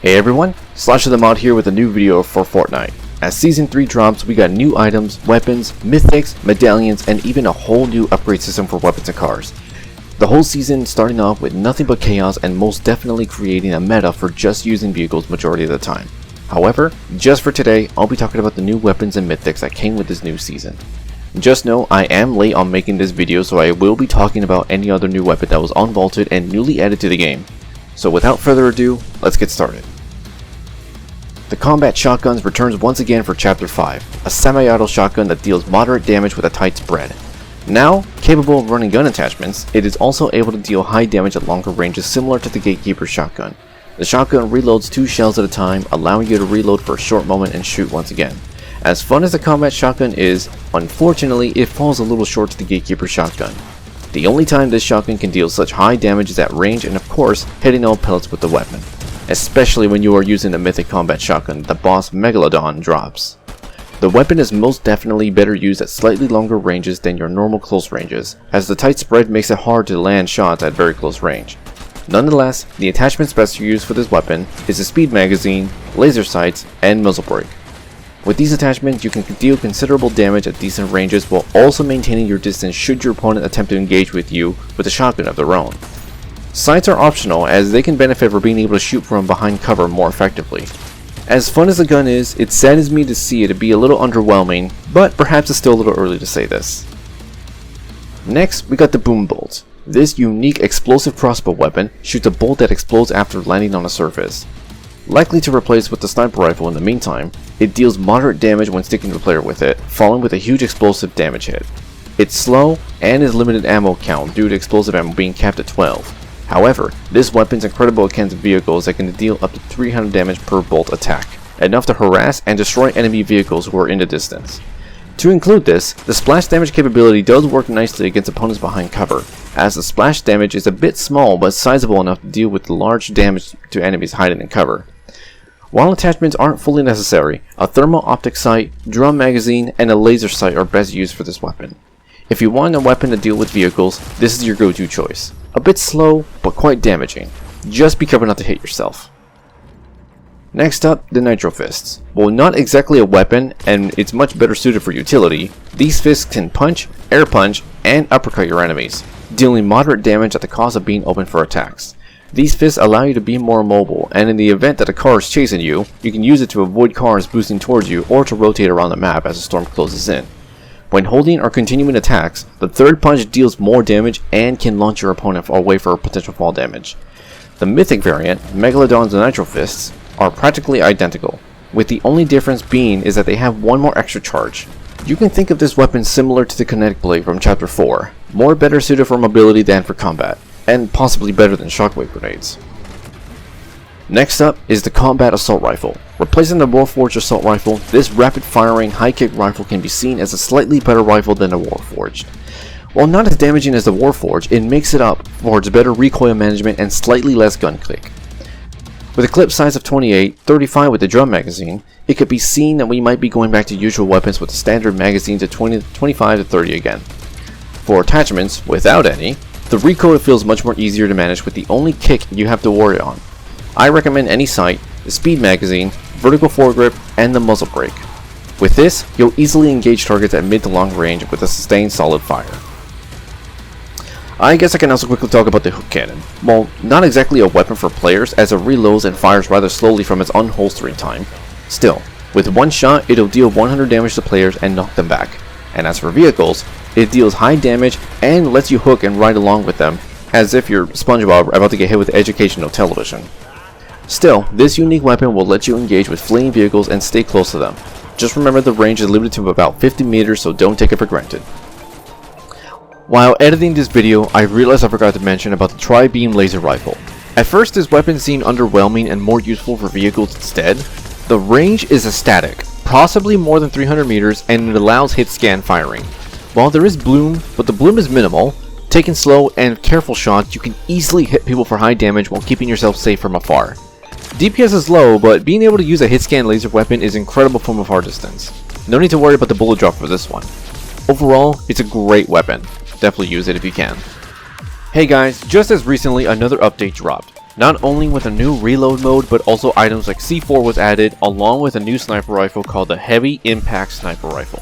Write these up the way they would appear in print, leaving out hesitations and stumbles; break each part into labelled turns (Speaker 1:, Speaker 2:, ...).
Speaker 1: Hey everyone, SlasherTheMod here with a new video for Fortnite. As Season 3 drops, we got new items, weapons, mythics, medallions, and even a whole new upgrade system for weapons and cars. The whole season starting off with nothing but chaos and most definitely creating a meta for just using vehicles majority of the time. However, just for today, I'll be talking about the new weapons and mythics that came with this new season. Just know I am late on making this video, so I will be talking about any other new weapon that was unvaulted and newly added to the game. So without further ado, let's get started. The combat shotguns returns once again for Chapter 5, a semi-auto shotgun that deals moderate damage with a tight spread. Now, capable of running gun attachments, it is also able to deal high damage at longer ranges similar to the Gatekeeper shotgun. The shotgun reloads 2 shells at a time, allowing you to reload for a short moment and shoot once again. As fun as the combat shotgun is, unfortunately it falls a little short to the Gatekeeper shotgun. The only time this shotgun can deal such high damage is at range and of course hitting all pellets with the weapon, especially when you are using the mythic combat shotgun the boss Megalodon drops. The weapon is most definitely better used at slightly longer ranges than your normal close ranges, as the tight spread makes it hard to land shots at very close range. Nonetheless, the attachments best used for this weapon is a speed magazine, laser sights, and muzzle brake. With these attachments, you can deal considerable damage at decent ranges while also maintaining your distance should your opponent attempt to engage with you with a shotgun of their own. Sights are optional, as they can benefit for being able to shoot from behind cover more effectively. As fun as the gun is, it saddens me to see it be a little underwhelming, but perhaps it's still a little early to say this. Next, we got the Boom Bolt. This unique explosive crossbow weapon shoots a bolt that explodes after landing on a surface. Likely to replace with the sniper rifle in the meantime, it deals moderate damage when sticking the player with it, following with a huge explosive damage hit. It's slow and is limited ammo count due to explosive ammo being capped at 12. However, this weapon is incredible against vehicles that can deal up to 300 damage per bolt attack, enough to harass and destroy enemy vehicles who are in the distance. To include this, the splash damage capability does work nicely against opponents behind cover, as the splash damage is a bit small but sizable enough to deal with the large damage to enemies hiding in cover. While attachments aren't fully necessary, a thermal optic sight, drum magazine, and a laser sight are best used for this weapon. If you want a weapon to deal with vehicles, this is your go-to choice. A bit slow, but quite damaging. Just be careful not to hit yourself. Next up, the Nitro Fists. While not exactly a weapon, and it's much better suited for utility, these fists can punch, air punch, and uppercut your enemies, dealing moderate damage at the cost of being open for attacks. These fists allow you to be more mobile, and in the event that a car is chasing you, you can use it to avoid cars boosting towards you or to rotate around the map as the storm closes in. When holding or continuing attacks, the third punch deals more damage and can launch your opponent away for potential fall damage. The mythic variant, Megalodon's Nitro Fists, are practically identical, with the only difference being is that they have one more extra charge. You can think of this weapon similar to the Kinetic Blade from Chapter 4, more better suited for mobility than for combat, and possibly better than shockwave grenades. Next up is the Combat Assault Rifle. Replacing the Warforged Assault Rifle, this rapid-firing, high-kick rifle can be seen as a slightly better rifle than the Warforged. While not as damaging as the Warforged, it makes it up for its better recoil management and slightly less gun click. With a clip size of 28, 35 with the drum magazine, it could be seen that we might be going back to usual weapons with the standard magazines of 25 to 30 again. For attachments, without any, the recoil feels much more easier to manage with the only kick you have to worry on. I recommend any sight, the speed magazine, vertical foregrip, and the muzzle brake. With this, you'll easily engage targets at mid to long range with a sustained solid fire. I guess I can also quickly talk about the hook cannon. While not exactly a weapon for players as it reloads and fires rather slowly from its unholstering time, still, with one shot it'll deal 100 damage to players and knock them back. And as for vehicles, it deals high damage and lets you hook and ride along with them, as if you're SpongeBob about to get hit with educational television. Still, this unique weapon will let you engage with fleeing vehicles and stay close to them. Just remember the range is limited to about 50 meters, so don't take it for granted. While editing this video, I realized I forgot to mention about the Tri-Beam Laser Rifle. At first this weapon seemed underwhelming and more useful for vehicles instead. The range is static, possibly more than 300 meters, and it allows hit scan firing. While there is bloom, but the bloom is minimal, taking slow and careful shots you can easily hit people for high damage while keeping yourself safe from afar. DPS is low, but being able to use a hit scan laser weapon is incredible from a far distance. No need to worry about the bullet drop for this one. Overall, it's a great weapon. Definitely use it if you can. Hey guys, just as recently another update dropped. Not only with a new reload mode, but also items like C4 was added, along with a new sniper rifle called the Heavy Impact Sniper Rifle.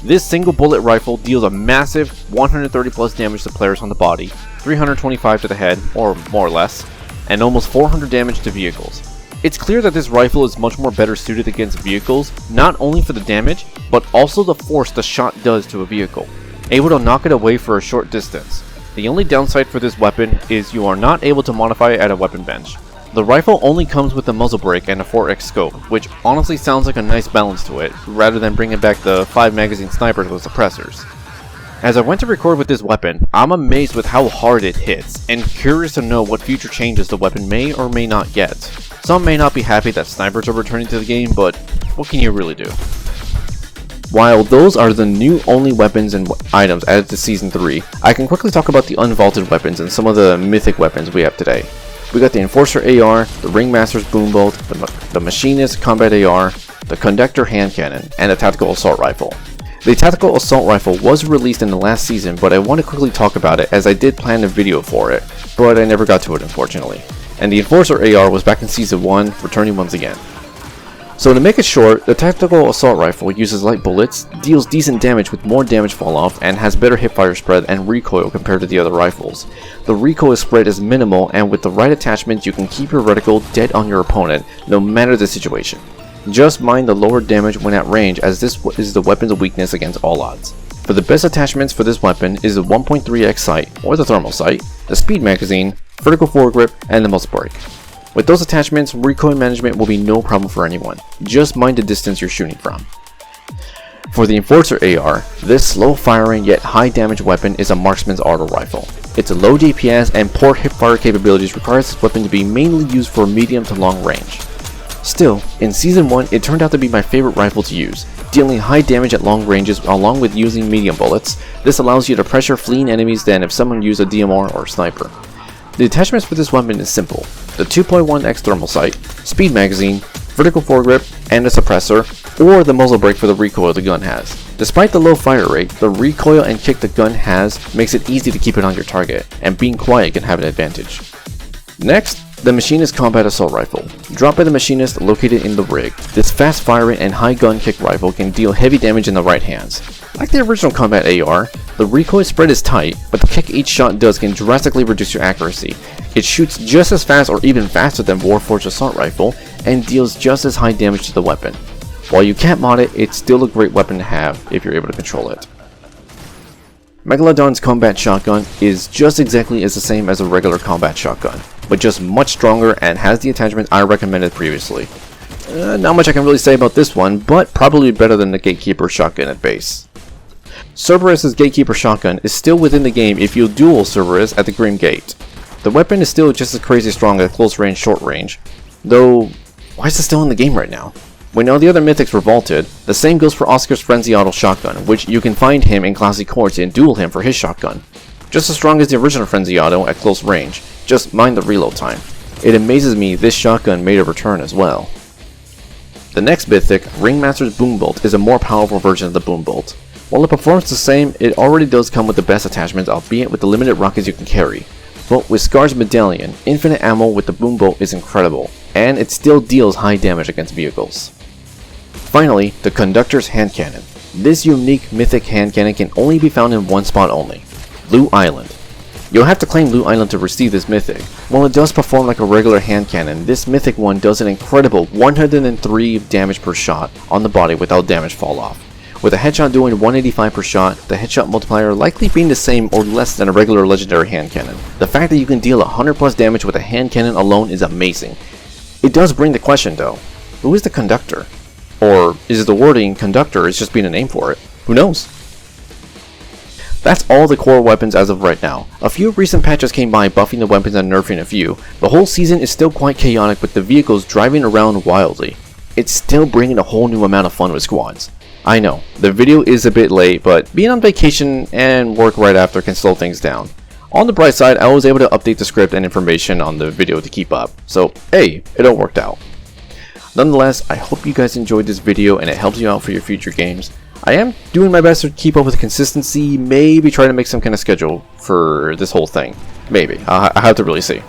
Speaker 1: This single bullet rifle deals a massive 130 plus damage to players on the body, 325 to the head, or more or less, and almost 400 damage to vehicles. It's clear that this rifle is much more better suited against vehicles, not only for the damage, but also the force the shot does to a vehicle, able to knock it away for a short distance. The only downside for this weapon is you are not able to modify it at a weapon bench. The rifle only comes with a muzzle brake and a 4x scope, which honestly sounds like a nice balance to it, rather than bringing back the 5 magazine snipers with suppressors. As I went to record with this weapon, I'm amazed with how hard it hits, and curious to know what future changes the weapon may or may not get. Some may not be happy that snipers are returning to the game, but what can you really do? While those are the new only weapons and items added to Season 3, I can quickly talk about the unvaulted weapons and some of the mythic weapons we have today. We got the Enforcer AR, the Ringmaster's Boom Bolt, the Machinist Combat AR, the Conductor Hand Cannon, and the Tactical Assault Rifle. The Tactical Assault Rifle was released in the last season, but I want to quickly talk about it as I did plan a video for it, but I never got to it unfortunately. And the Enforcer AR was back in Season 1, returning once again. So to make it short, the Tactical Assault Rifle uses light bullets, deals decent damage with more damage fall off, and has better hipfire spread and recoil compared to the other rifles. The recoil spread is minimal, and with the right attachments you can keep your reticle dead on your opponent, no matter the situation. Just mind the lower damage when at range, as this is the weapon's weakness against all odds. For the best attachments for this weapon is the 1.3x sight, or the thermal sight, the speed magazine, vertical foregrip, and the muzzle brake. With those attachments, recoil management will be no problem for anyone. Just mind the distance you're shooting from. For the Enforcer AR, this slow firing yet high damage weapon is a marksman's auto rifle. Its low DPS and poor hipfire capabilities requires this weapon to be mainly used for medium to long range. Still, in Season 1 it turned out to be my favorite rifle to use, dealing high damage at long ranges along with using medium bullets. This allows you to pressure fleeing enemies than if someone used a DMR or sniper. The attachments for this weapon is simple: the 2.1x thermal sight, speed magazine, vertical foregrip, and a suppressor, or the muzzle brake for the recoil the gun has. Despite the low fire rate, the recoil and kick the gun has makes it easy to keep it on your target, and being quiet can have an advantage. Next, the Machinist Combat Assault Rifle. Dropped by the Machinist located in the rig, this fast firing and high gun kick rifle can deal heavy damage in the right hands. Like the original Combat AR, the recoil spread is tight, but the kick each shot does can drastically reduce your accuracy. It shoots just as fast or even faster than Warforged Assault Rifle, and deals just as high damage to the weapon. While you can't mod it, it's still a great weapon to have if you're able to control it. Megalodon's Combat Shotgun is just exactly as the same as a regular combat shotgun, but just much stronger and has the attachment I recommended previously. Not much I can really say about this one, but probably better than the Gatekeeper shotgun at base. Cerberus's Gatekeeper shotgun is still within the game if you duel Cerberus at the Grim Gate. The weapon is still just as crazy strong at close range, short range, though why is it still in the game right now? We know the other mythics were vaulted. The same goes for Oscar's Frenzy Auto shotgun, which you can find him in Classic Courts and duel him for his shotgun. Just as strong as the original Frenzy Auto at close range, just mind the reload time. It amazes me this shotgun made a return as well. The next mythic, Ringmaster's Boom Bolt, is a more powerful version of the Boom Bolt. While it performs the same, it already does come with the best attachments, albeit with the limited rockets you can carry. But with Scar's Medallion, infinite ammo with the Boom Bolt is incredible, and it still deals high damage against vehicles. Finally, the Conductor's Hand Cannon. This unique mythic hand cannon can only be found in one spot only, Loot Island. You'll have to claim Loot Island to receive this mythic. While it does perform like a regular hand cannon, this mythic one does an incredible 103 damage per shot on the body without damage fall off. With a headshot doing 185 per shot, the headshot multiplier likely being the same or less than a regular legendary hand cannon. The fact that you can deal 100 plus damage with a hand cannon alone is amazing. It does bring the question though, who is the Conductor? Or is the wording Conductor is just being a name for it? Who knows? That's all the core weapons as of right now. A few recent patches came by buffing the weapons and nerfing a few. The whole season is still quite chaotic with the vehicles driving around wildly. It's still bringing a whole new amount of fun with squads. I know, the video is a bit late, but being on vacation and work right after can slow things down. On the bright side, I was able to update the script and information on the video to keep up, so hey, it all worked out. Nonetheless, I hope you guys enjoyed this video and it helps you out for your future games. I am doing my best to keep up with consistency, maybe try to make some kind of schedule for this whole thing. Maybe, I have to really see.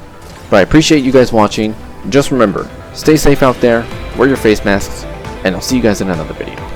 Speaker 1: But I appreciate you guys watching. Just remember, stay safe out there, wear your face masks, and I'll see you guys in another video.